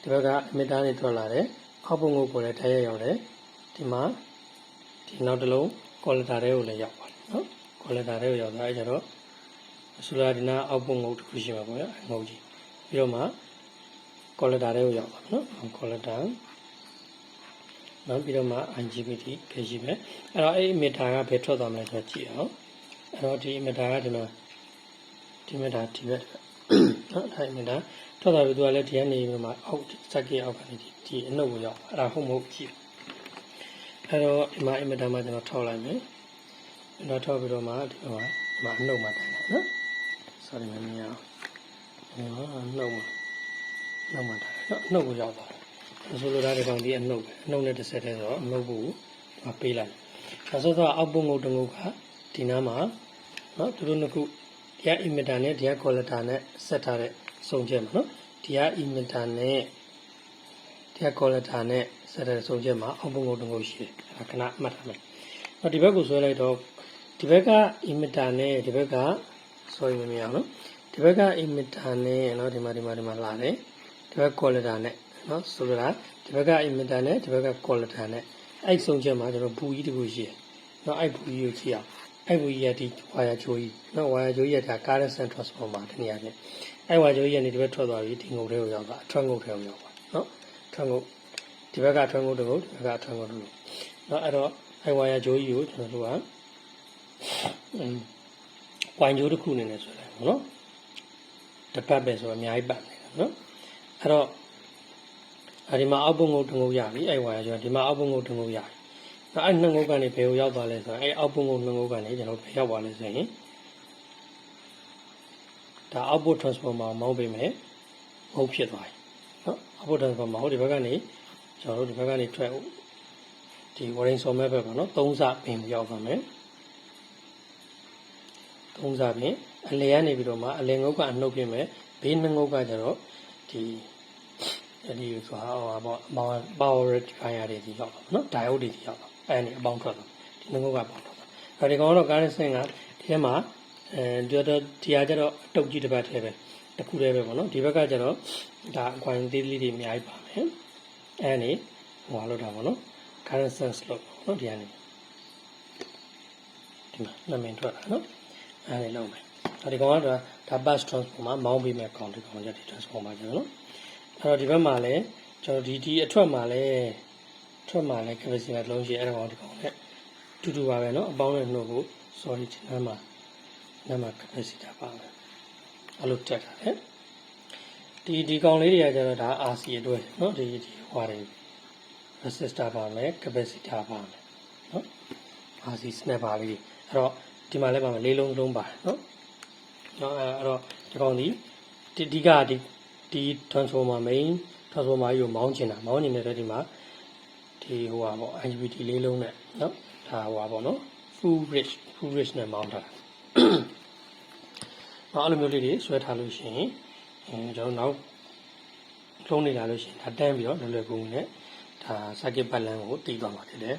ဒီဘက်က emitter တွေထွက်လာတယ်အောက်ပုံကိုလည်းထားရရောက်တယ်ဒီမှာဒီနောက်တစ်လုံး collector တွေကိုလည်းရောက်ပါတယ်နော် collector တွေကိုရောက်သွားအဲကြတော့ဆိုလာဒီနာအောက်ပုံငုတ်တစ်ခုရှိမှာပေါ့ဗျာငုတ်ကြီးပြီးတော့မှ collector တွေကိုရောက်ပါမယ်နော် collector နောက်ပြီးတော့မှ IGBT ဖြစ်ရှိမယ်အဲ့တော့အဲ့ emitter ကဘယ်ထွက်သွားမလဲဆိုတော့ကြည့်အောင်အဲ့တော့ဒီ emitter ကဒီမှာဒီ emitter ဒီဘက်နော်အဲ့ emitter ထွက်သွားပြီးသူကလည်းဒီကနေပြီးတော့မှအောက် circuit အောက်ကနေဒီအနှုတ်ကိုရောက်အဲ့ဒါဟုတ်မဟုတ်ကြည့်အဲ့တော့ဒီမှာ emitter မှာကျွန်တော်ထောက်လိုက်မယ်အဲ့တော့ထောက်ပြီးတော့မှဒီမှာအနှုတ်မှာတိုင်လိုက်နော် sorry မမြင်အောင်နှုတ်မှာတိုင်လိုက်နော်အနှုတ်ကိုရောက်သွားဆိုလိုတာဒီကောင်ဒီအနှုတ်နဲ့တစ်ဆက်တည်းဆိုတော့အနှုတ်ကိုပေးလိုက်ဒါဆိုတော့အောက်ပုံငုတ်တငုတ်ကဒီနားမှာနော်သူတို့နှစ်ခုဒီက emitter နဲ့ဒီက collector နဲ့ဆက်ထားတဲ့စုံချက်မှာနော်ဒီက emitter နဲ့ဒီက collector နဲ့ဆက်တဲ့စုံချက်မှာအောက်ပုံငုတ်တငုတ်ရှိတယ်အဲ့ဒါခဏမှတ်ထားမယ်နော်ဒီဘက်ကိုဆွဲလိုက်တော့ဒီဘက်က emitter နဲ့ဒီဘက်က sorry မမြင်အောင်နော်ဒီဘက်က emitter နဲ့နော်ဒီမှာလာတယ်ဒီဘက် collector နဲ့နော်ဆိုလိုတာဒီဘက်က emitter နဲ့ဒီဘက်က collector နဲ့အဲ့စုံချက်မှာကျွန်တော်ဘူကြီးတခုရှိတယ်နော်အဲ့ဘူကြီးကိုကြည့်အောင်အဲ့ဘူကြီးကဒီဝါယာချိုးကြီးနော်ဝါယာချိုးကြီးကဒါ current and transformer တနည်းအားဖြင့်အဲ့ဝါယာချိုးကြီးကနေဒီဘက်ထွက်သွားပြီးဒီငုတ်တွေကိုရောက်သွားအထွက်ငုတ်တွေကိုရောက်သွားနော်ထွက်ငုတ်ဒီဘက်ကအထွက်ငုတ်တခုဒီဘက်ကအထွက်ငုတ်တခုနော်အဲ့တော့အဲ့ဝါယာချိုးကြီးကိုကျွန်တော်တို့ကပွိုင်ချိုးတစ်ခုအနေနဲ့ဆိုလိုက်နော်တစ်ပတ်ပဲဆိုတော့အများကြီးပတ်နေတာနော်အဲ့တော့ဒီမှာအောက်ပုံငုတ်တငုတ်ရပြီအဲ့ဝါရကျော်ဒီမှာအောက်ပုံငုတ်တငုတ်ရပြီနောက်အဲ့နှစ်ငုတ်ကနေဘယ်ကိုရောက်သွားလဲဆိုတော့အဲ့အောက်ပုံငုတ်နှစ်ငုတ်ကနေကျွန်တော်ဘယ်ရောက်သွားလဲဆိုရင်ဒါ output transformer မောင်းပေးမယ်ငုတ်ဖြစ်သွားပြီနော် output transformer ဟိုဒီဘက်ကနေကျွန်တော်တို့ဒီဘက်ကနေထွက်ဒီ wiring socket ဘက်ပေါ့နော်3စပင်ရောက်သွားမယ်3စပင်အလယ်ကနေပြီးတော့မှအလယ်ငုတ်ကအနှုတ်ပြင်မယ်ဘေးနှစ်ငုတ်ကကျတော့ဒီအဲ့ဒီဆိုတာပေါ့ power rectifier တွေဒီရောက်ပါနော် diode တွေဒီရောက်ပါအဲ့ဒီအပေါင်းထွက်သွားဒီငုတ်ကပေါင်းထွက်သွားအဲ့ဒီကောင်တော့ current sense ကဒီထဲမှာဒီကတော့ဒီဟာကျတော့အတုပ်ကြီးတစ်ပတ်ထဲပဲတစ်ခုတည်းပဲပေါ့နော်ဒီဘက်ကကျတော့ဒါအကွာသေးလေးတွေအများကြီးပါမယ်အဲ့ဒီဟိုလောက်တာပေါ့နော် current sense လို့နော်ဒီကနေဒီမှာနာမည်ထွက်တာနော်အဲ့ဒီလောက်မယ်ဒီကောင်ကတော့ဒါ bus transformer မောင်းပေးမဲ့ကောင်ဒီကောင်ကျဒီ transformer ကျတော့နော်အဲ့တော့ဒီဘက်မှာလည်းကျွန်တော်ဒီအထွက်မှာလည်းcapacity တစ်လုံးရှိအဲ့ဒါကောင်ဒီကောင်နဲ့တူတူပါပဲเนาะအပေါင်းနဲ့နှုတ်ကို sorry ဒီနားမှာ capacity ပါမယ်အဲ့လိုတက်တာလေဒီကောင်လေးတွေကကျတော့ဒါ RC အတွက်เนาะဒီဟွာတွေ resistor ပါမယ် capacitor ပါမယ်เนาะ RC snap ပါလေးအဲ့တော့ဒီမှာလည်းပါမယ်လေးလုံးပါတယ်เนาะအဲ့တော့ဒီကောင်ဒီ transformer main transformer ကြီးကိုမောင်းနေတဲ့ဒီမှာဒီဟိုပါပေါ့ IGBT လေးလုံးနဲ့เนาะဒါဟိုပါပေါ့เนาะ full rich နဲ့မောင်းထားတာအဲ့လိုမျိုးလေးတွေဆွဲထားလို့ရှိရင်ကျွန်တော်နောက်လုံးနေလာလို့ရှိရင်ဒါတန်းပြီးတော့လွယ်ကူနဲ့ဒါ circuit balance ကိုတည်သွားမှာဖြစ်တယ်